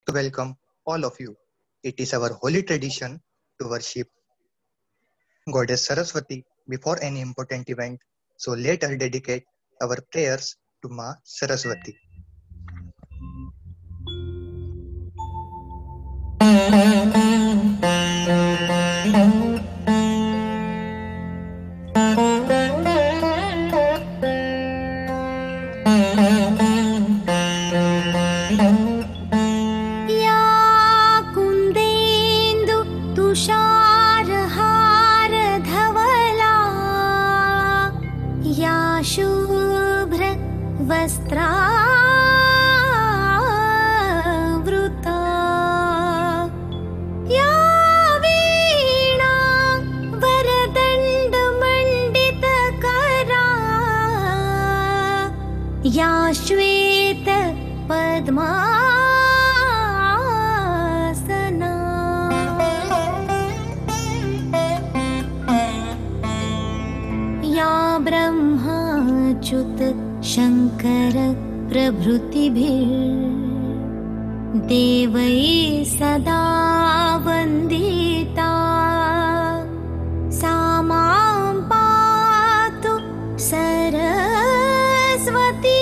to welcome all of you. It is our holy tradition to worship Goddess Saraswati before any important event. So let us dedicate our prayers to Ma Saraswati. श्वेत पद्मासना या ब्रह्माच्युत शंकर प्रभृतिभिर्देवैः सदा वन्दिता सा मां पातु Saraswati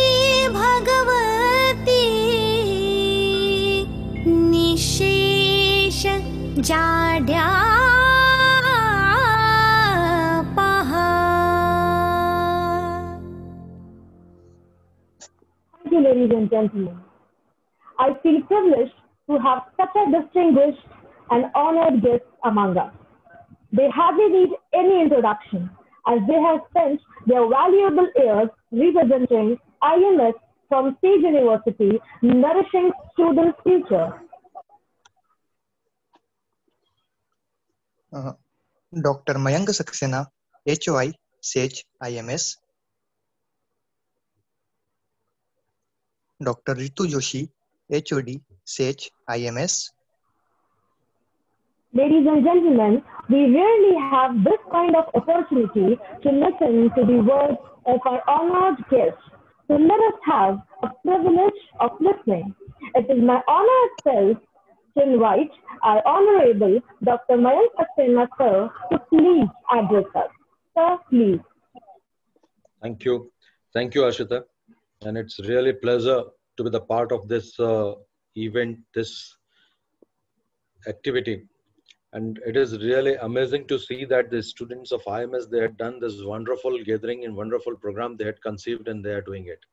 Thank you, ladies and gentlemen. I feel privileged to have such a distinguished and honored guest among us. They hardly need any introduction, as they have spent their valuable years representing IMS from Sage University, nourishing students' future. Dr. Mayank Saxena, HOI, Sage IMS. Dr. Ritu Joshi, HOD, Sage IMS. Ladies and gentlemen, we rarely have this kind of opportunity to listen to the words of our honored guests. So let us have a privilege of listening. It is my honor itself to invite our Honorable Dr. Mayank Saxena, sir, to please address us. Sir, please. Thank you. Thank you, Ashita. And it's really a pleasure to be the part of this event, this activity. And it is really amazing to see that the students of IMS, they had done this wonderful gathering and wonderful program they had conceived, and they are doing it.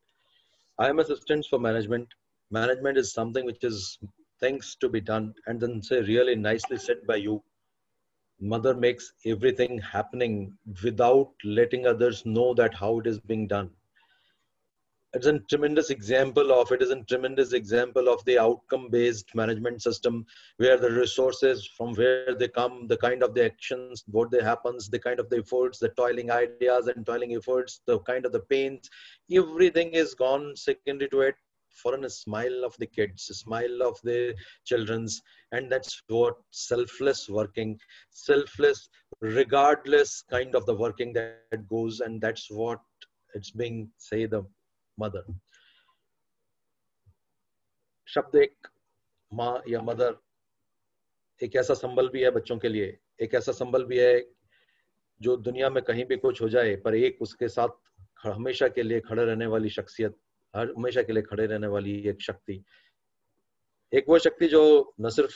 IMS stands for management. Management is something which is things to be done, and then say really nicely said by you. Mother makes everything happening without letting others know that how it is being done. It's a tremendous example of the outcome-based management system, where the resources from where they come, the kind of the actions, what they happens, the kind of the efforts, the toiling ideas and toiling efforts, the kind of the pains, everything is gone secondary to it for a smile of the kids, a smile of the children's. And that's what selfless working, selfless, regardless kind of the working that goes, and that's what it's being say the mother. शब्द एक माँ या mother एक ऐसा संबल भी है बच्चों के लिए, एक ऐसा संबल भी है जो दुनिया में कहीं भी कुछ हो जाए पर एक उसके साथ हमेशा के लिए खड़े रहने वाली शख्सियत, हमेशा के लिए खड़े रहने वाली एक शक्ति, एक वो शक्ति जो न सिर्फ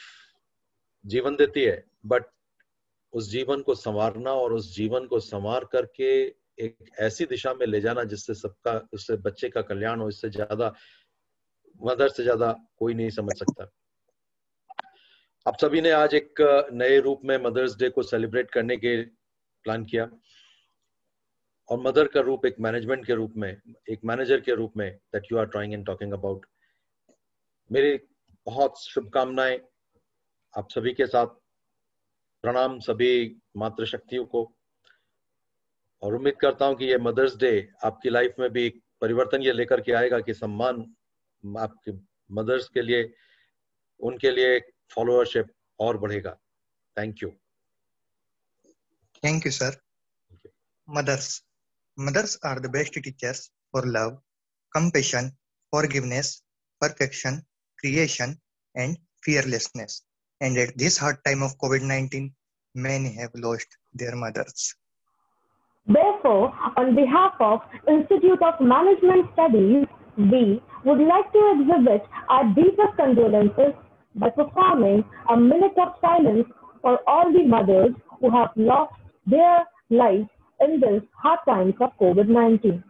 जीवन देती है बट उस जीवन को संवारना और उस जीवन को संवार करके एक ऐसी दिशा में ले जाना जिससे सबका, उससे बच्चे का कल्याण हो, इससे ज्यादा मदर से ज्यादा कोई नहीं समझ सकता। आप सभी ने आज एक नए रूप में मदर्स डे को सेलिब्रेट करने के प्लान किया, और मदर का रूप एक मैनेजमेंट के रूप में, एक मैनेजर के रूप में that you are trying and talking about. मेरी बहुत शुभकामनाएं आप सभी के साथ, प्रणाम सभी मातृशक्तियों को, और उम्मीद करता हूं कि ये मदर्स डे आपकी लाइफ में भी एक परिवर्तन ये लेकर के आएगा कि सम्मान आपके मदर्स के लिए, उनके लिए फॉलोअरशिप और बढ़ेगा। Thank you. Thank you, sir. Mothers. Mothers are the best teachers for love, compassion, forgiveness, perfection, creation, and fearlessness. And at this hard time of COVID-19, many have lost their mothers. Therefore, on behalf of Institute of Management Studies, we would like to exhibit our deepest condolences by performing a minute of silence for all the mothers who have lost their lives in these hard times of COVID-19.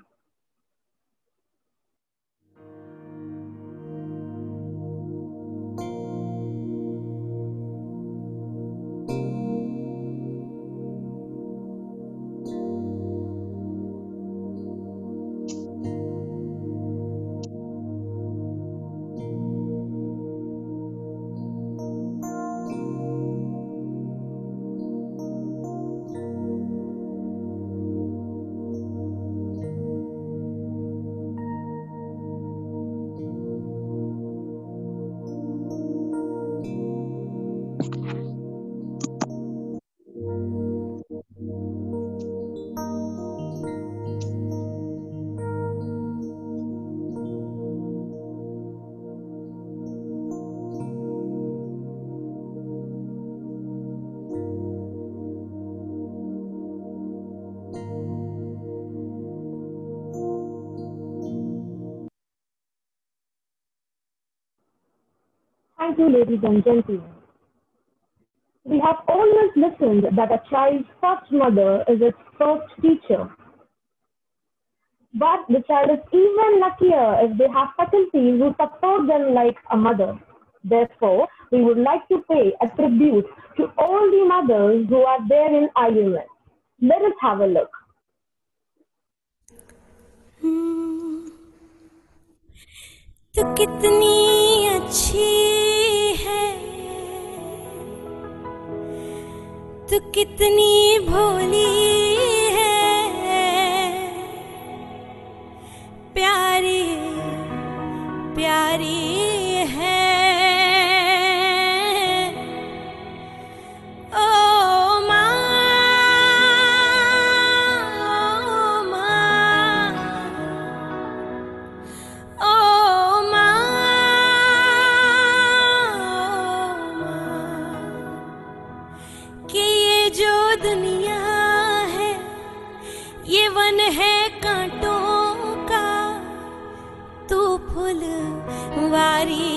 Thank you, ladies and gentlemen. We have always listened that a child's first mother is its first teacher. But the child is even luckier if they have faculties who support them like a mother. Therefore, we would like to pay a tribute to all the mothers who are there in IUMS. Let us have a look. तू कितनी अच्छी है, तू कितनी भोली है, प्यारी प्यारी है। ओ माँ, ओ माँ, ओ माँ, कि ये जो दुनिया है ये वन है कांटों का, तू फुलवारी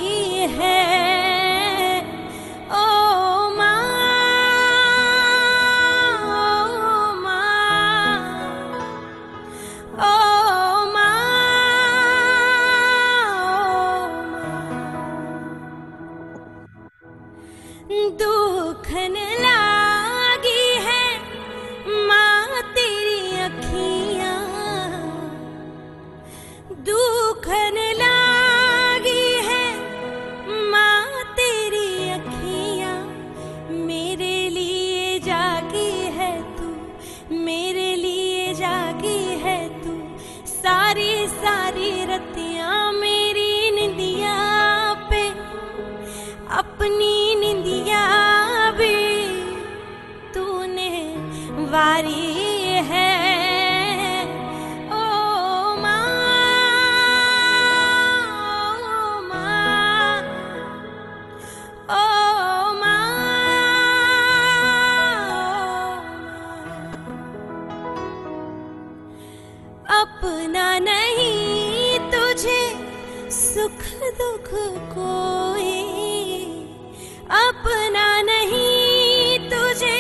है। ओ माँ, ओ माँ, ओ माँ, दुख न लागी है माँ तेरी अखियाँ, दुख न लागी है माँ तेरी अखियाँ, मेरे लिए जागी है तू, मेरे लिए जागी है तू, सारी सारी रतियाँ मेरी निंदिया पे, अपनी निंदिया भी तूने वारी है। ओ माँ, ओ माँ, ओ माँ, अपना नहीं तुझे सुख दुख कोई, अपना नहीं तुझे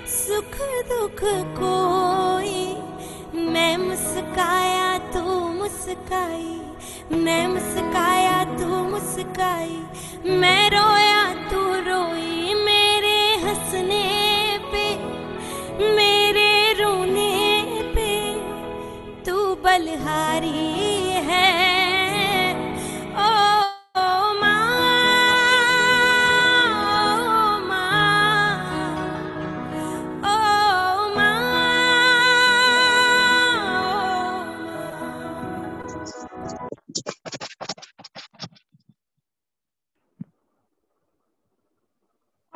सुख दुख कोई। मैं मुस्काया तू मुस्काई, मैं मुस्काया तू मुस्काई, मैं रोया तू रोई, मेरे हंसने पे मेरे रोने पे तू बलहारी है।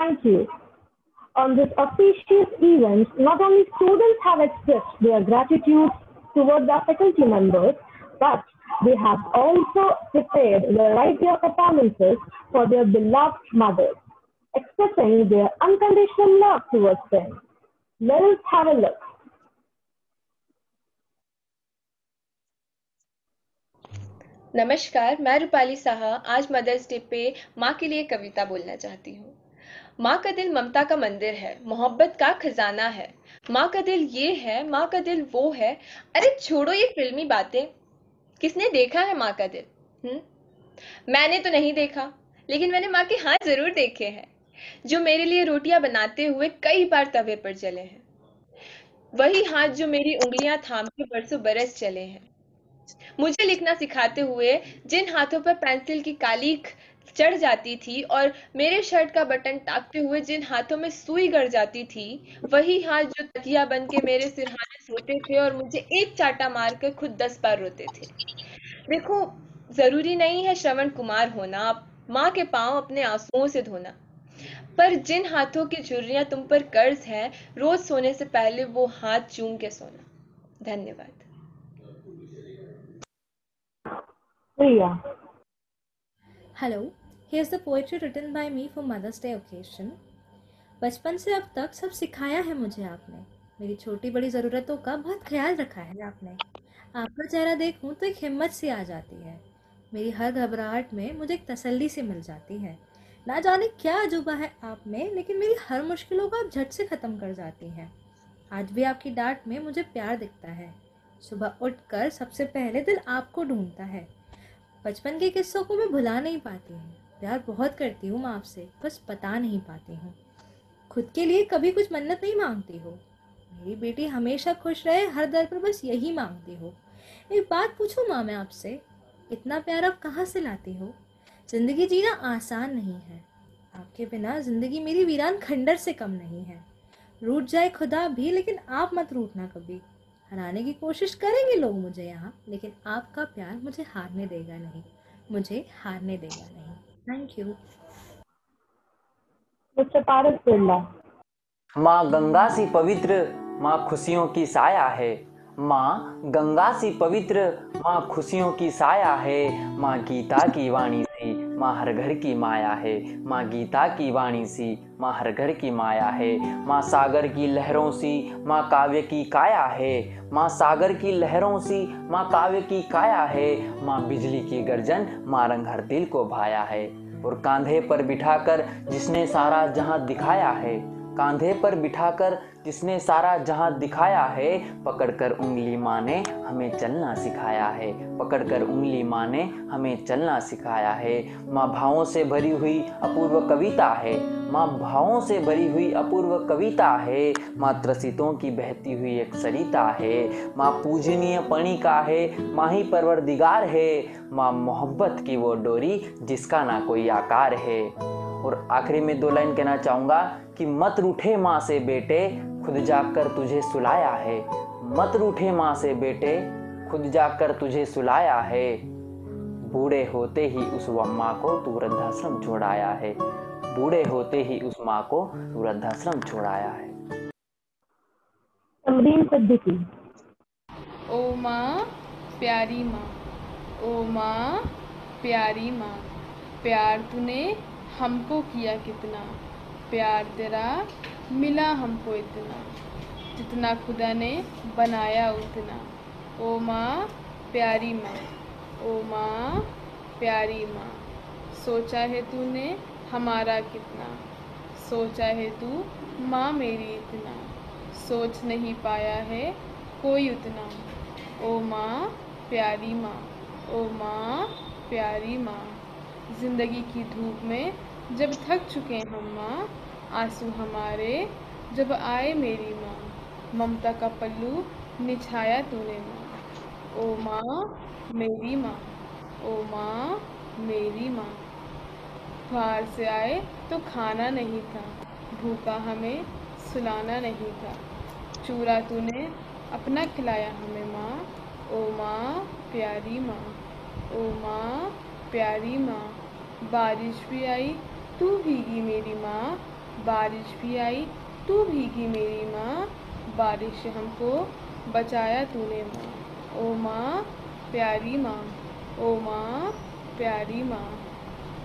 Thank you. On this auspicious event, not only students have expressed their gratitude towards our faculty members, but They have also prepared a variety of performances for their beloved mothers, expressing their unconditional love towards them. Let us have a look. नमस्कार, मैं रूपाली साहा आज mother's day पे माँ के लिए कविता बोलना चाहती हूँ। माँ का दिल ममता का मंदिर है, मोहब्बत का खजाना है। माँ का दिल ये है, माँ का दिल वो है। अरे छोड़ो ये फिल्मी बातें, किसने देखा है माँ का दिल? मैंने तो नहीं देखा, लेकिन मैंने माँ के हाथ जरूर देखे हैं, जो मेरे लिए रोटियां बनाते हुए कई बार तवे पर जले हैं। वही हाथ जो मेरी उंगलियां थाम के बरसों बरस चले हैं। मुझे लिखना सिखाते हुए जिन हाथों पर पेंसिल की कालीख चढ़ जाती थी और मेरे शर्ट का बटन टाकते हुए जिन हाथों में सुई गड़ जाती थी, वही हाथ जो तकिया बन के मेरे सिरहाने सोते थे और मुझे एक चाटा मार कर खुद 10 बार रोते थे। देखो, जरूरी नहीं है श्रवण कुमार होना, माँ के पांव अपने आंसुओं से धोना, पर जिन हाथों की झुर्रियां तुम पर कर्ज है, रोज सोने से पहले वो हाथ चूम के सोना। धन्यवाद। Priya. Hello, here's the poetry written by me for Mother's Day occasion. बचपन से अब तक सब सिखाया है मुझे आपने, मेरी छोटी बड़ी ज़रूरतों का बहुत ख्याल रखा है आपने। आपका चेहरा देखूं तो एक हिम्मत सी आ जाती है, मेरी हर घबराहट में मुझे एक तसल्ली सी मिल जाती है। ना जाने क्या अजूबा है आप में, लेकिन मेरी हर मुश्किलों को आप झट से ख़त्म कर जाती हैं। आज भी आपकी डांट में मुझे प्यार दिखता है, सुबह उठकर सबसे पहले दिल आपको ढूंढता है। बचपन के किस्सों को मैं भुला नहीं पाती हूँ, प्यार बहुत करती हूँ मैं आपसे, बस पता नहीं पाती हूँ। खुद के लिए कभी कुछ मन्नत नहीं मांगती हो, मेरी बेटी हमेशा खुश रहे हर दर पर बस यही मांगती हो। एक बात पूछूं माँ मैं आपसे, इतना प्यार आप कहाँ से लाती हो? जिंदगी जीना आसान नहीं है, आपके बिना जिंदगी मेरी वीरान खंडर से कम नहीं है। रूठ जाए खुदा भी, लेकिन आप मत रूठना कभी। हराने की कोशिश करेंगे लोग मुझे यहाँ, लेकिन आपका प्यार मुझे हारने देगा नहीं, मुझे हारने देगा नहीं। Thank you. Mr. Paras Birla. माँ गंगा सी पवित्र, माँ खुशियों की साया है। माँ गंगा सी पवित्र, माँ खुशियों की साया है। माँ गीता की वाणी सी, माँ हर घर की माया है। माँ गीता की वाणी सी, माँ हर घर की माया है। माँ सागर की लहरों सी, माँ काव्य की काया है। माँ सागर की लहरों सी, माँ काव्य की काया है। माँ बिजली की गर्जन, माँ रंग हर दिल को भाया है। और कांधे पर बिठाकर जिसने सारा जहां दिखाया है, कांधे पर बिठाकर जिसने सारा जहां दिखाया है, पकड़कर उंगली माँ ने हमें चलना सिखाया है। पकड़कर उंगली माँ ने हमें चलना सिखाया है। माँ भावों से भरी हुई अपूर्व कविता है। माँ भावों से भरी हुई अपूर्व कविता है। माँ त्रसितों की बहती हुई एक सरिता है। माँ पूजनीय पणिका है, माँ ही परवरदिगार है। माँ मोहब्बत की वो डोरी जिसका ना कोई आकार है। और आखिरी में 2 लाइन कहना चाहूँगा कि मत रूठे माँ से बेटे, खुद जाकर तुझे सुलाया है। मत रूठे माँ से बेटे, खुद जाकर तुझे सुलाया है। बूढ़े होते ही उस माँ को तू वृद्धाश्रम छोड़ाया है। बूढ़े होते ही उस माँ को तू वृद्धाश्रम छोड़ाया है। Samreen Siddiqui. ओ माँ प्यारी माँ, ओ माँ प्यारी माँ, प्यार तूने हमको किया कितना, प्यार तेरा मिला हमको इतना, जितना खुदा ने बनाया उतना। ओ माँ प्यारी माँ, ओ माँ प्यारी माँ, सोचा है तूने हमारा कितना, सोचा है तू माँ मेरी इतना, सोच नहीं पाया है कोई उतना। ओ माँ प्यारी माँ, ओ माँ प्यारी माँ, जिंदगी की धूप में जब थक चुके हम माँ, आंसू हमारे जब आए मेरी माँ, ममता का पल्लू निछाया तूने माँ। ओ माँ मेरी माँ, ओ माँ मेरी माँ, बाहर से आए तो खाना नहीं था, भूखा हमें सुलाना नहीं था, चूरा तूने अपना खिलाया हमें माँ। ओ माँ प्यारी माँ, ओ माँ प्यारी माँ, बारिश भी आई तू भीगी मेरी माँ, बारिश भी आई तू भीगी मेरी माँ, बारिश से हमको बचाया तूने माँ। ओ माँ प्यारी माँ, ओ माँ प्यारी माँ,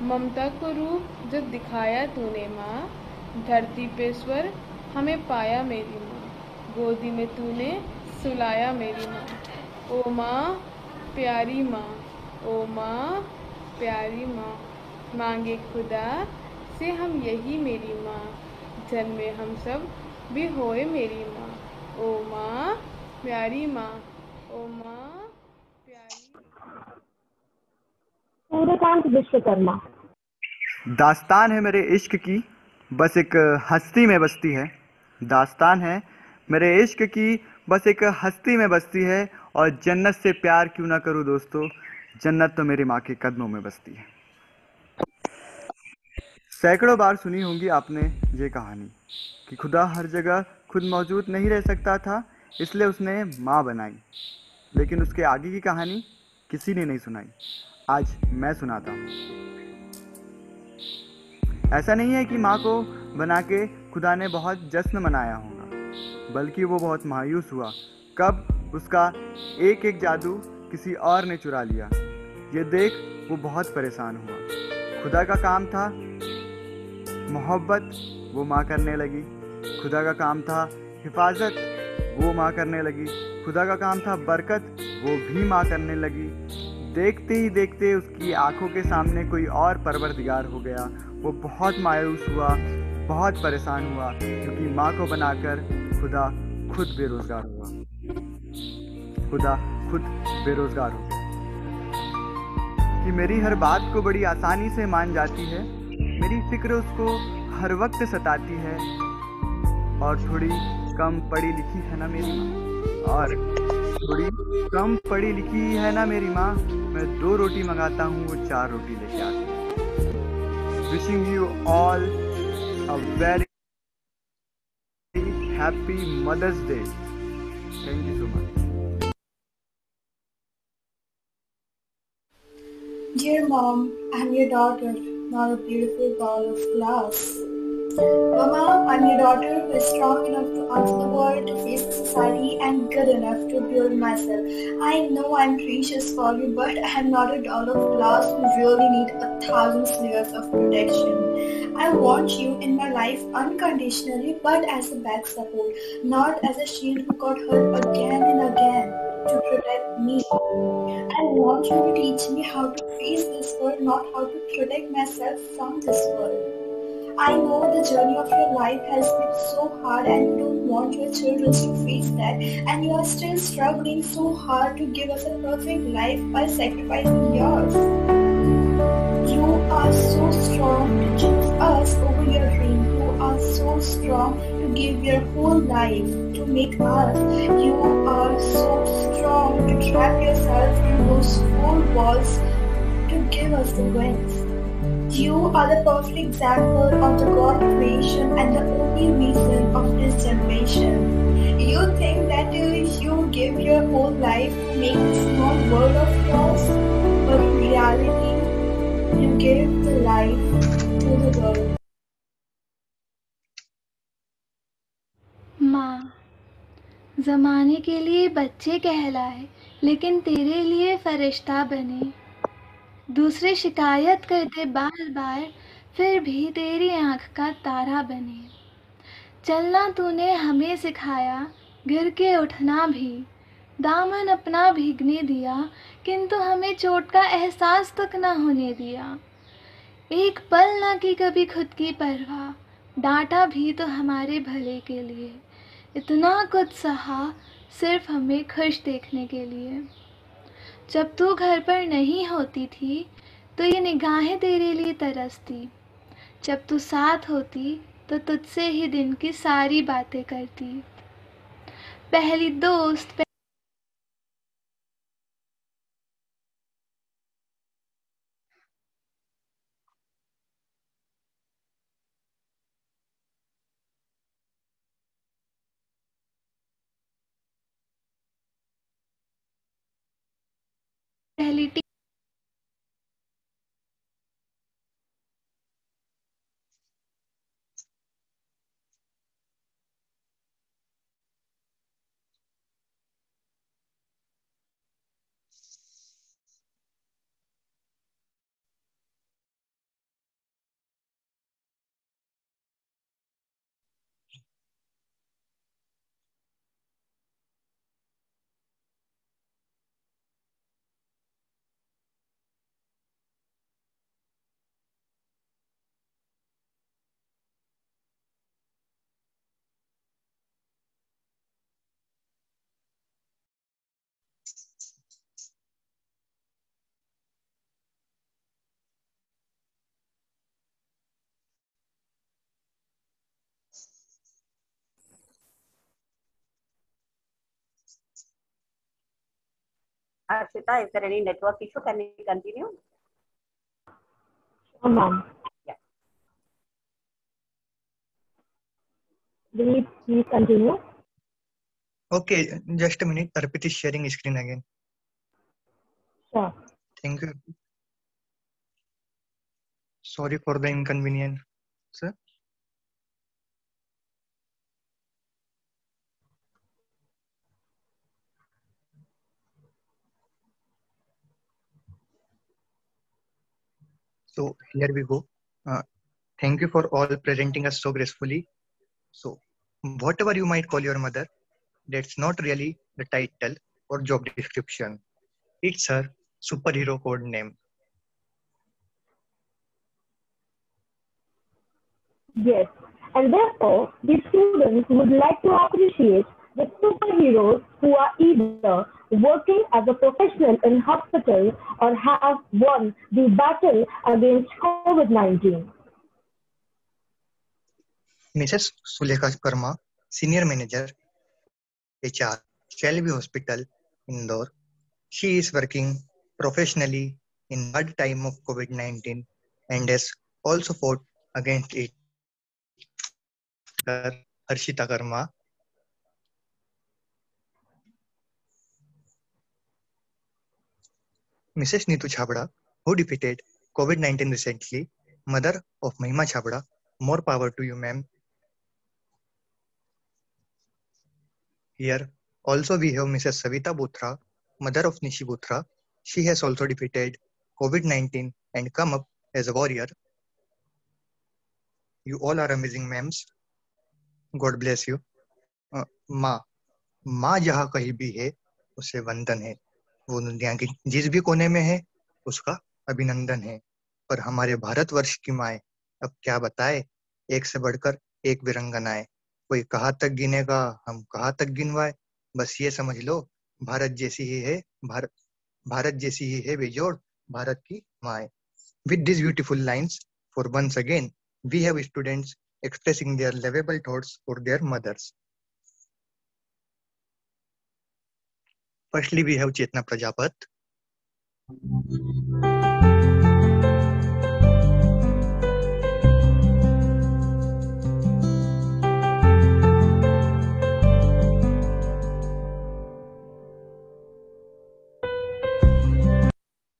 ममता को रूप जब दिखाया तूने माँ, धरती पे स्वर हमें पाया मेरी माँ, गोदी में तूने सुलाया मेरी माँ। ओ माँ प्यारी माँ, ओ माँ प्यारी माँ, मांगे खुदा से हम यही मेरी माँ, जन्मे हम सब भी होए मेरी माँ। ओ माँ प्यारी माँ, ओ माँ प्यारी। सूर्यकांत विश्वकर्मा। दास्तान है मेरे इश्क की, बस एक हस्ती में बसती है। दास्तान है मेरे इश्क की, बस एक हस्ती में बसती है। और जन्नत से प्यार क्यों ना करूं दोस्तों, जन्नत तो मेरी माँ के कदमों में बसती है। सैकड़ों बार सुनी होंगी आपने ये कहानी कि खुदा हर जगह खुद मौजूद नहीं रह सकता था, इसलिए उसने माँ बनाई। लेकिन उसके आगे की कहानी किसी ने नहीं सुनाई, आज मैं सुनाता हूँ। ऐसा नहीं है कि माँ को बना के खुदा ने बहुत जश्न मनाया होगा, बल्कि वो बहुत मायूस हुआ कब उसका एक एक जादू किसी और ने चुरा लिया। ये देख वो बहुत परेशान हुआ। खुदा का काम था मोहब्बत, वो माँ करने लगी। खुदा का काम था हिफाजत, वो माँ करने लगी। खुदा का काम था बरकत, वो भी माँ करने लगी। देखते ही देखते उसकी आंखों के सामने कोई और परवरदिगार हो गया। वो बहुत मायूस हुआ, बहुत परेशान हुआ, क्योंकि माँ को बनाकर खुदा खुद बेरोजगार हुआ। खुदा खुद बेरोजगार हो गया कि मेरी हर बात को बड़ी आसानी से मान जाती है। मेरी फिक्र उसको हर वक्त सताती है। और थोड़ी कम पढ़ी लिखी है ना मेरी माँ, और थोड़ी कम पढ़ी लिखी है ना मेरी माँ। मैं 2 रोटी मंगाता हूँ, वो 4 रोटी लेके आती है। Wishing you all a very happy mother's Day. Thank you so much. Dear Mom, I'm your daughter, not a beautiful doll of glass. Mama, I'm your daughter who is strong enough to answer the world, to face the society, and good enough to build myself. I know I'm precious for you, but I'm not a doll of glass who really need 1,000 layers of protection. I want you in my life unconditionally, but as a back support, not as a shield who got hurt again and again to protect me. I want you to teach me how to face this world, not how to protect myself from this world. I know the journey of your life has been so hard and you don't want your children to face that, and you are still struggling so hard to give us a perfect life by sacrificing yours. You are so strong to choose us over your dream. You are so strong to give your whole life to make us. You are so strong to trap yourself in those 4 walls to give us the wings. You are the perfect example of the God creation and the only reason of this generation. You think that you give your whole life to make this small world of yours, but in reality, you give the life to the world. माँ, ज़माने के लिए बच्चे कहलाए, लेकिन तेरे लिए फरिश्ता बने। दूसरे शिकायत करते बार बार, फिर भी तेरी आँख का तारा बने। चलना तूने हमें सिखाया, गिर के उठना भी, दामन अपना भीगने दिया, किंतु हमें चोट का एहसास तक ना होने दिया। एक पल ना की कभी खुद की परवाह, डांटा भी तो हमारे भले के लिए। इतना कुछ सहा सिर्फ हमें खुश देखने के लिए। जब तू घर पर नहीं होती थी तो ये निगाहें तेरे लिए तरसती, जब तू साथ होती तो तुझसे ही दिन की सारी बातें करती। पहली दोस्त पहली Arshita, is there any network issue? Can we continue? Ma'am. Yeah. Will you please continue? Okay, just a minute. Arpit is sharing screen again. Sure. Thank you. Sorry for the inconvenience, sir. So here we go. Thank you for all presenting us so gracefully. So whatever you might call your mother, that's not really the title or job description. It's her superhero code name. Yes, and therefore, the students would like to appreciate the superheroes who are either working as a professional in hospital or have won the battle against COVID-19. Mrs. Sulekha Karma, Senior Manager, HR, Shelby Hospital, Indore. She is working professionally in hard time of COVID-19 and has also fought against it. Harshita Karma. Mrs. Neetu Chhabra, who defeated COVID-19 recently, mother of Mahima Chhabra. More power to you, ma'am. Here also we have Mrs. Savita Bothra, mother of Nishi Bothra. She has also defeated COVID-19 and come up as a warrior. You all are amazing, ma'ams. God bless you. माँ जहाँ कहीं भी है उसे वंदन है. वो दुनिया के जिस भी कोने में है उसका अभिनंदन है. पर हमारे भारतवर्ष की माए अब क्या बताए, एक से बढ़कर एक वीरंगनाएं. कोई कहाँ तक गिनेगा, हम कहाँ तक गिनवाए. बस ये समझ लो भारत जैसी ही है, भारत जैसी ही है बेजोड़ भारत की माए. With these beautiful lines, for once again we have students expressing their lovable thoughts for their mothers. Firstly, we have Chetna Prajapat.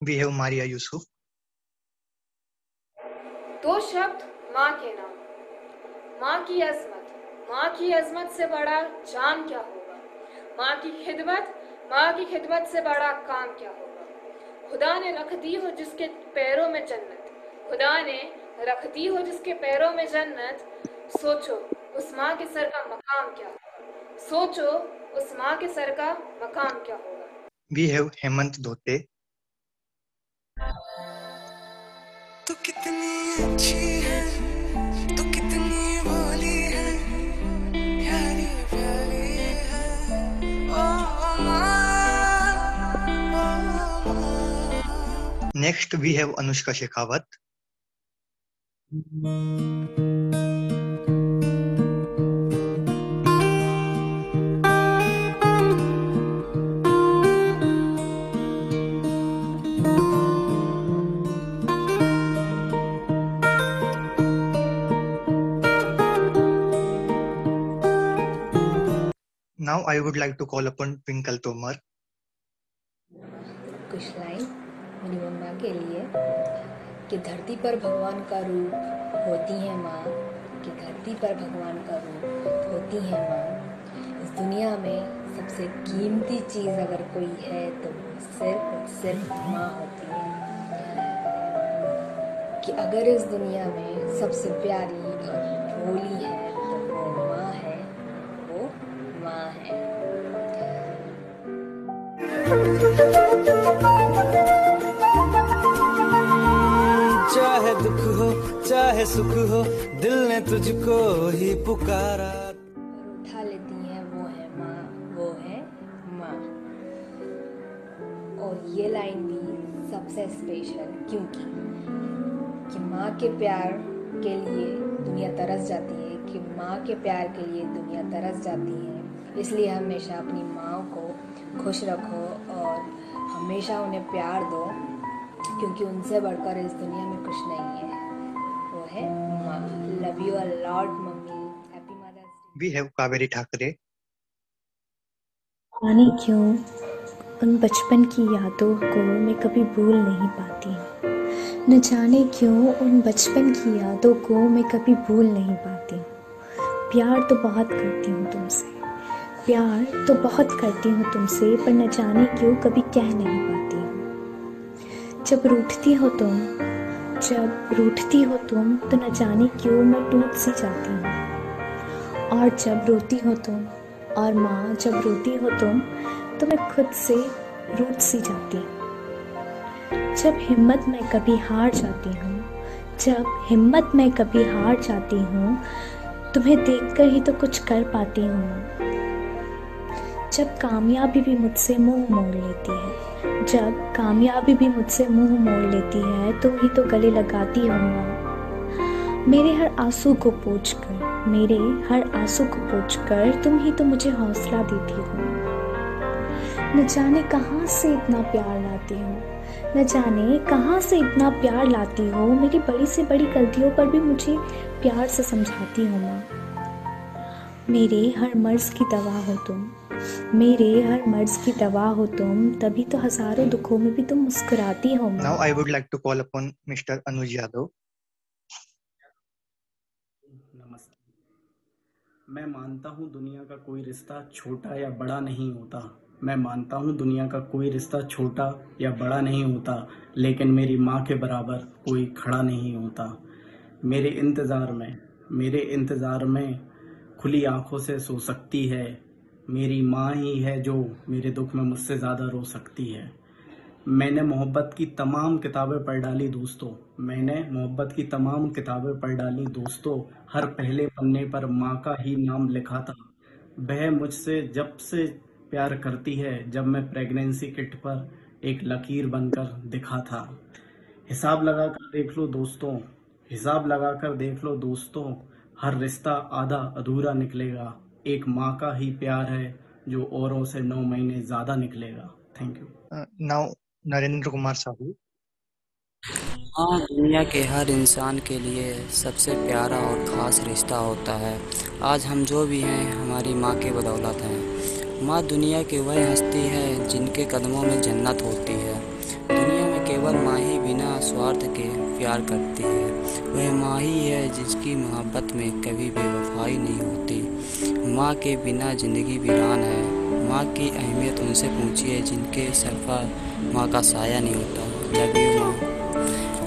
We have Maria Yusuf. दो शब्द माँ के नाम, माँ की अजमत से बड़ा जाम क्या होगा. माँ की खिदमत से बड़ा काम क्या होगा. खुदा ने रख दी हो जिसके पैरों में जन्नत, सोचो उस माँ के सर का मकाम क्या होगा. We have Hemant Dhote. तू कितनी अच्छी है, तू कितनी भोली है, प्यारी प्यारी है, ओ माँ. Next, we have Anushka Shekhawat. Now I would like to call upon Twinkle Tomar. कुछ लाइन मेरी मम्मा के लिए कि धरती पर भगवान का रूप होती है माँ, कि धरती पर भगवान का रूप होती है माँ. इस दुनिया में सबसे कीमती चीज़ अगर कोई है तो सिर्फ माँ होती है. कि अगर इस दुनिया में सबसे प्यारी और भोली है तो वो माँ है, वो माँ है. चाहे दुख हो चाहे सुख हो, दिल ने तुझको ही पुकारा. उठा लेती है वो है माँ. और ये लाइन भी सबसे स्पेशल क्योंकि कि माँ के प्यार के लिए दुनिया तरस जाती है, कि माँ के प्यार के लिए दुनिया तरस जाती है. इसलिए हमेशा अपनी माँ को खुश रखो और हमेशा उन्हें प्यार दो, क्योंकि उनसे बढ़कर इस दुनिया में कुछ नहीं है। वो है माँ। Love you a lot mummy. Happy mother's Day. We have Kaveri Thakre. जाने क्यों उन बचपन की यादों को मैं कभी भूल नहीं पाती हूँ। न जाने क्यों उन बचपन की यादों को मैं कभी भूल नहीं पाती हूँ। प्यार तो बहुत करती हूँ तुमसे, प्यार तो बहुत करती हूँ तुमसे, पर न जाने क्यों कभी कह नहीं पाती हूँ। जब रूठती हो तुम तो न जाने क्यों मैं टूट सी जाती हूँ। और जब रोती हो तुम, और माँ जब रोती हो तुम, तो मैं खुद से रूठ सी जाती हूँ। जब हिम्मत मैं कभी हार जाती हूँ, तुम्हें देखकर ही तो कुछ कर पाती हूँ माँ। जब कामयाबी भी मुझसे मुंह मोड़ लेती है, तुम ही तो गले लगाती हो माँ। मेरे हर आंसू को पोंछकर तुम ही तो मुझे हौसला देती हो। न जाने कहाँ से इतना प्यार लाती हो, मेरी बड़ी से बड़ी गलतियों पर भी मुझे प्यार से समझाती हो माँ। मेरे हर मर्ज की दवा हो तुम, तभी तो हजारों दुखों में भी तुम मुस्कुराती हो माँ। Now I would like to call upon Mr. Anuj Yadav. नमस्ते। मैं मानता हूँ दुनिया का कोई रिश्ता छोटा या बड़ा नहीं होता, लेकिन मेरी माँ के बराबर कोई खड़ा नहीं होता। मेरे इंतज़ार में खुली आंखों से सो सकती है। मेरी माँ ही है जो मेरे दुख में मुझसे ज़्यादा रो सकती है। मैंने मोहब्बत की तमाम किताबें पढ़ डाली दोस्तों। हर पहले पन्ने पर माँ का ही नाम लिखा था। वह मुझसे जब से प्यार करती है, जब मैं प्रेगनेंसी किट पर एक लकीर बनकर दिखा था। हिसाब लगाकर देख लो दोस्तों, हर रिश्ता आधा अधूरा निकलेगा। एक माँ का ही प्यार है जो औरों से 9 महीने ज़्यादा निकलेगा। Thank you. Now Narendra Kumar Sahu. हाँ, दुनिया के हर इंसान के लिए सबसे प्यारा और ख़ास रिश्ता होता है। आज हम जो भी हैं हमारी माँ के बदौलत हैं। माँ दुनिया की वह हस्ती है जिनके कदमों में जन्नत होती है। दुनिया में केवल माँ ही बिना स्वार्थ के प्यार करती है। वह माँ ही है जिसकी मोहब्बत में कभी बेवफाई नहीं होती। माँ के बिना ज़िंदगी वीरान है। माँ की अहमियत उनसे पूछिए जिनके सर पर माँ का साया नहीं होता। लव यू माँ।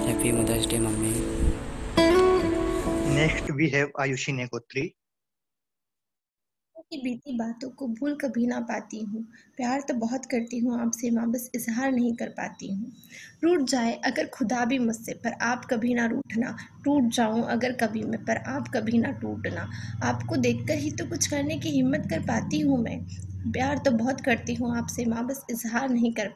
Happy mother's Day mummy. Next we have Ayushi Negotri. की बीती बातों को भूल कभी ना पाती हूँ। प्यार तो बहुत करती हूँ आपसे माँ, बस इजहार नहीं कर पाती हूँ। रूठ जाए अगर खुदा भी मुझसे, पर आप कभी ना रूठना। टूट जाऊँ अगर कभी मैं, पर आप कभी ना टूटना। आपको देखकर ही तो कुछ करने की हिम्मत कर पाती हूँ मैं। प्यार तो बहुत करती हूँ आपसे माँ, बस इजहार नहीं कर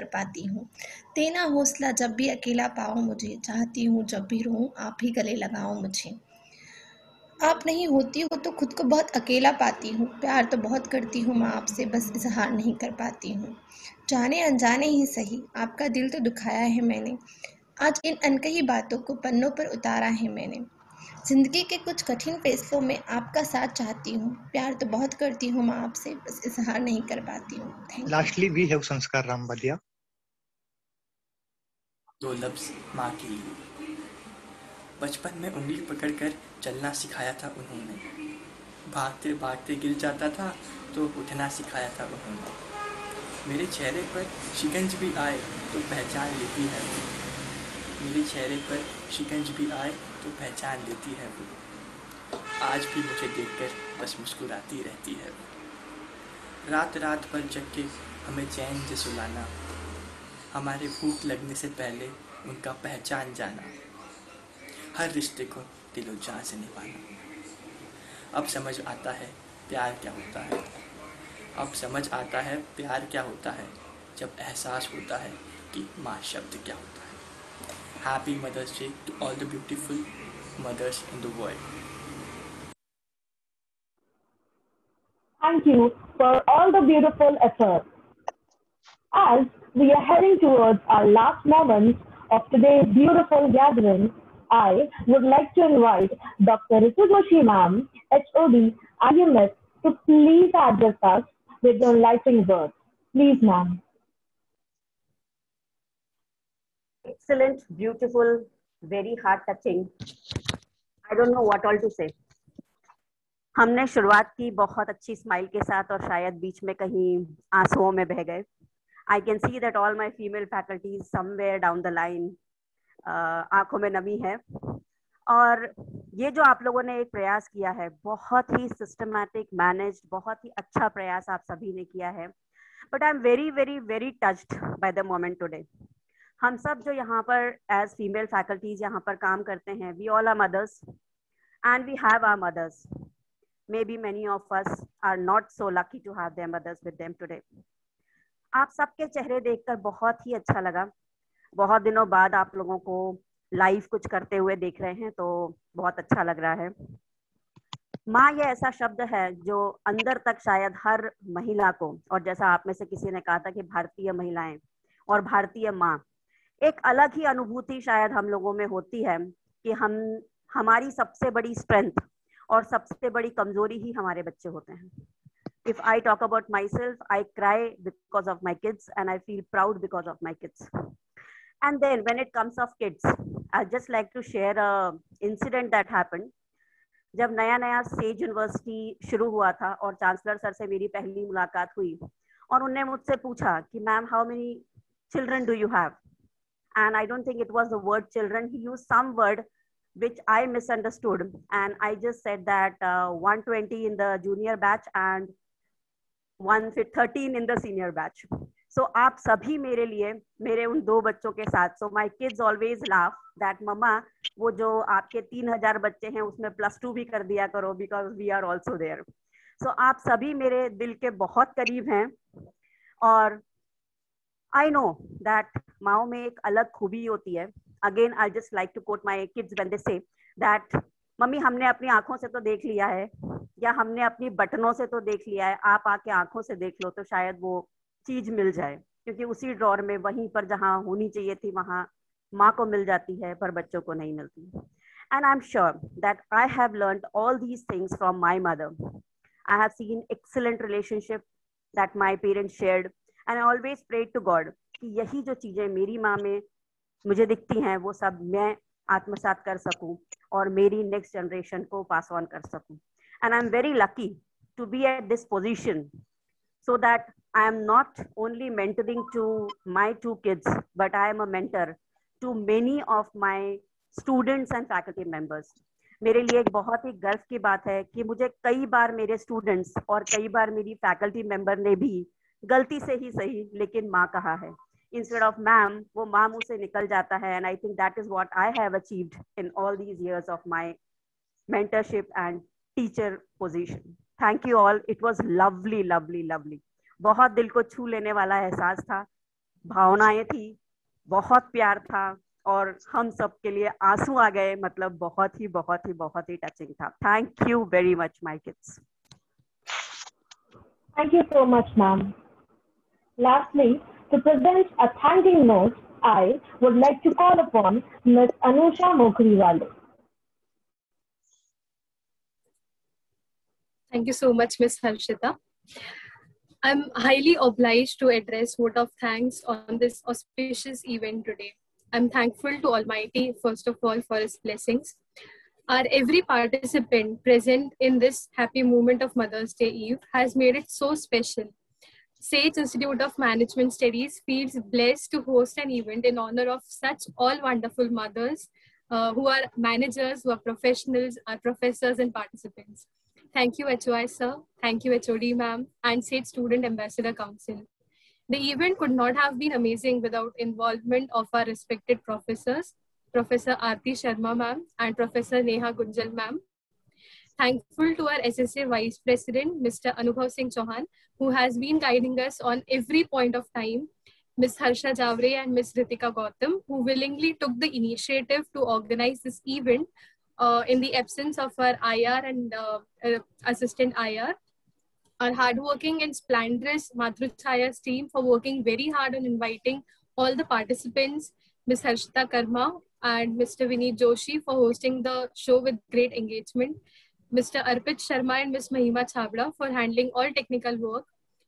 पाती हूँ। देना हौसला जब भी अकेला पाओ मुझे, चाहती हूँ जब भी रोऊं आप ही गले लगाओ मुझे। आप नहीं होती हो तो खुद को बहुत अकेला पाती हूँ। प्यार तो बहुत करती हूँ माँ आपसे, बस इजहार नहीं कर पाती हूँ। जाने अनजाने ही सही आपका दिल तो दुखाया है मैंने। आज इन अनकही बातों को पन्नों पर उतारा है मैंने। जिंदगी के कुछ कठिन फैसलों में आपका साथ चाहती हूँ। प्यार तो बहुत करती हूँ माँ आपसे, बस इजहार नहीं कर पाती हूँ। Thank you. Lastly we have Sanskar Rambadia. 2 लफ्ज़ माँ के लिए। बचपन में उंगली पकड़कर चलना सिखाया था उन्होंने। भागते भागते गिर जाता था तो उठना सिखाया था उन्होंने। मेरे चेहरे पर शिकंज भी आए तो पहचान लेती है वो। आज भी मुझे देखकर बस मुस्कुराती रहती है वो। रात रात भर जग के हमें चैन से सुलाना, हमारे भूख लगने से पहले उनका पहचान जाना, हर रिश्ते को दिलो जान से निभाना। अब समझ आता है प्यार क्या होता है, जब एहसास होता है कि माँ शब्द क्या होता है। Happy mother's Day to all the beautiful mothers in the world. Thank you for all the beautiful efforts. As we are heading towards our last moments of today's beautiful gathering, I would like to invite Dr. Ritu Joshi ma'am, HOD, IMS, to please address us with the enlightening words. Please, ma'am. Excellent, beautiful, very heart touching. I don't know what all to say. हमने शुरुआत की बहुत अच्छी smile के साथ और शायद बीच में कहीं आंसुओं में बह गए. I can see that all my female faculties somewhere down the line आंखों में नमी है. और ये जो आप लोगों ने एक प्रयास किया है, बहुत ही सिस्टमैटिक, मैनेज्ड, बहुत ही अच्छा प्रयास आप सभी ने किया है. But I am very very very touched by the moment today. हम सब जो यहाँ पर एज फीमेल फैकल्टीज यहाँ पर काम करते हैं, we all are mothers and we have our mothers. Maybe many of us are not so lucky to have their mothers with them today. आप सबके चेहरे देखकर बहुत ही अच्छा लगा. बहुत दिनों बाद आप लोगों को लाइव कुछ करते हुए देख रहे हैं, तो बहुत अच्छा लग रहा है. माँ ये ऐसा शब्द है जो अंदर तक शायद हर महिला को, और जैसा आप में से किसी ने कहा था कि भारतीय महिलाएं और भारतीय माँ, एक अलग ही अनुभूति शायद हम लोगों में होती है कि हमारी सबसे बड़ी स्ट्रेंथ और सबसे बड़ी कमजोरी ही हमारे बच्चे होते हैं. If I talk about myself, I cry because of my kids and I feel proud because of my kids. And then when it comes of kids, I'd just like to share a incident that happened. जब नया says university शुरू हुआ था और chancellor sir से मेरी पहली मुलाकात हुई और उन्होंने मुझसे पूछा कि ma'am how many children do you have, and I don't think it was the word children, he used some word which I misunderstood, and I just said that 120 in the junior batch and 113 in the senior batch. So आप सभी मेरे लिए मेरे उन दो बच्चों के साथ, so my kids always laugh that मम्मा वो जो आपके 3000 बच्चे हैं उसमें +2 भी कर दिया करो because we are also there. So आप सभी मेरे दिल के बहुत करीब हैं और I know that माओ में एक अलग खूबी होती है. Again, I just like to quote my kids when they say that mummy हमने अपनी आंखों से तो देख लिया है या हमने अपनी बटनों से तो देख लिया है, आप आके आंखों से देख लो तो शायद वो चीज मिल जाए, क्योंकि उसी ड्रॉर में वहीं पर जहां होनी चाहिए थी वहां माँ को मिल जाती है पर बच्चों को नहीं मिलती. And I'm sure that I have learned all these things from my mother. I have seen excellent relationship that my parents shared and I always prayed to God कि यही जो चीजें मेरी माँ में मुझे दिखती हैं वो सब मैं आत्मसात कर सकूं और मेरी नेक्स्ट जनरेशन को पास ऑन कर सकूं. And I am very lucky to be at this position so that I am not only mentoring to my 2 kids, but I am a mentor to many of my students and faculty members. मेरे लिए एक बहुत ही गर्व की बात है कि मुझे कई बार मेरे स्टूडेंट्स और कई बार मेरी फैकल्टी मेंबर ने भी गलती से ही सही लेकिन माँ कहा है. Instead of ma'am, वो माँ मुँह से निकल जाता है. And I think that is what I have achieved in all these years of my mentorship and teacher position. Thank you all. It was lovely, lovely, lovely. बहुत दिल को छू लेने वाला एहसास था, भावनाएं थी, बहुत प्यार था और हम सब के लिए आंसू आ गए. मतलब बहुत ही टचिंग था. Thank you very much, my kids. Thank you so much, ma'am. Lastly, to present a thanking note, I would like to call upon Ms. Anusha Mokhriwale. Thank you so much, Ms. Harshita. I'm highly obliged to address vote of thanks on this auspicious event today. I'm thankful to Almighty, first of all, for His blessings. Our every participant present in this happy moment of Mother's Day Eve has made it so special. Sage Institute of Management Studies feels blessed to host an event in honor of such all wonderful mothers who are managers, who are professionals, are professors and participants. Thank you HOI sir, thank you HOD ma'am and Sage Student Ambassador Council. The event could not have been amazing without involvement of our respected professors, Professor Aarti Sharma ma'am and Professor Neha Gunjal ma'am. Thankful to our SSA Vice President, Mr. Anubhav Singh Chauhan, who has been guiding us on every point of time, Ms. Harsha Javre and Ms. Ritika Gautam, who willingly took the initiative to organize this event in the absence of our IR and assistant IR. our hardworking and splendorous Matruchaya's team for working very hard on inviting all the participants, Ms. Harshita Karma and Mr. Vineet Joshi for hosting the show with great engagement, Mr. Arpit Sharma and Ms. Mahima Chabra for handling all technical work,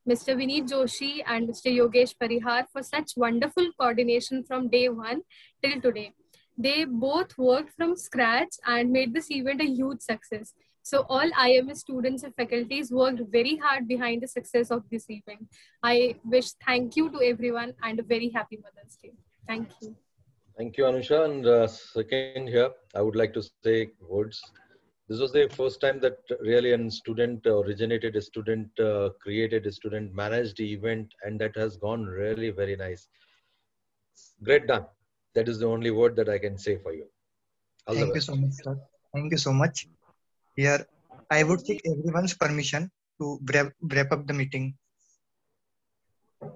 Mr. Vineet Joshi and Mr. Yogesh Parihar for such wonderful coordination from day one till today. They both worked from scratch and made this event a huge success. So all IMS students and faculties worked very hard behind the success of this event. I wish thank you to everyone and a very happy Mother's Day. Thank you. Thank you, Anusha. And second here, I would like to say words. This was the first time that really a student originated, a student created, a student managed the event, and that has gone really very nice. Great done. That is the only word that I can say for you. All Thank you so much, sir. Thank you so much. Here, I would seek everyone's permission to wrap up the meeting.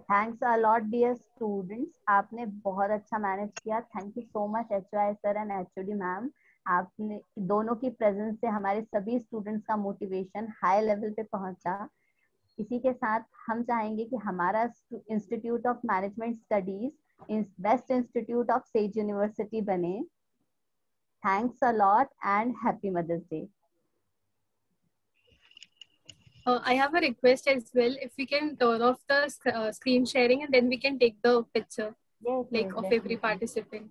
Thanks a lot, dear students. आपने बहुत अच्छा manage किया. Thank you so much, HY sir and HOD ma'am. आपने दोनों की presence से हमारे सभी स्टूडेंट्स का मोटिवेशन हाई लेवल पे पहुंचा. इसी के साथ हम चाहेंगे कि हमारा institute of management studies best institute of Sage university बने. Thanks a lot and happy mother's day. I have a request as well. If we can turn off the screen sharing and then we can take the picture of every participant.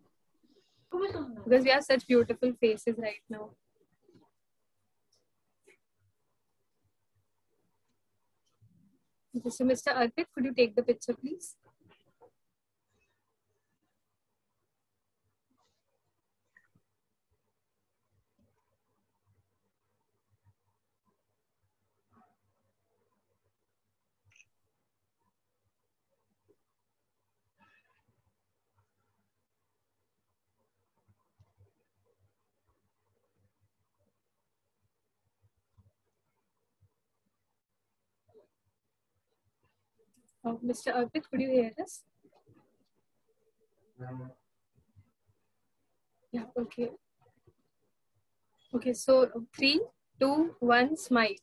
Because we have such beautiful faces right now. So Mr. Arpit, could you take the picture, please? Mr. Arpit, could you hear us? Yeah, okay. Okay, so 3, 2, 1, smile.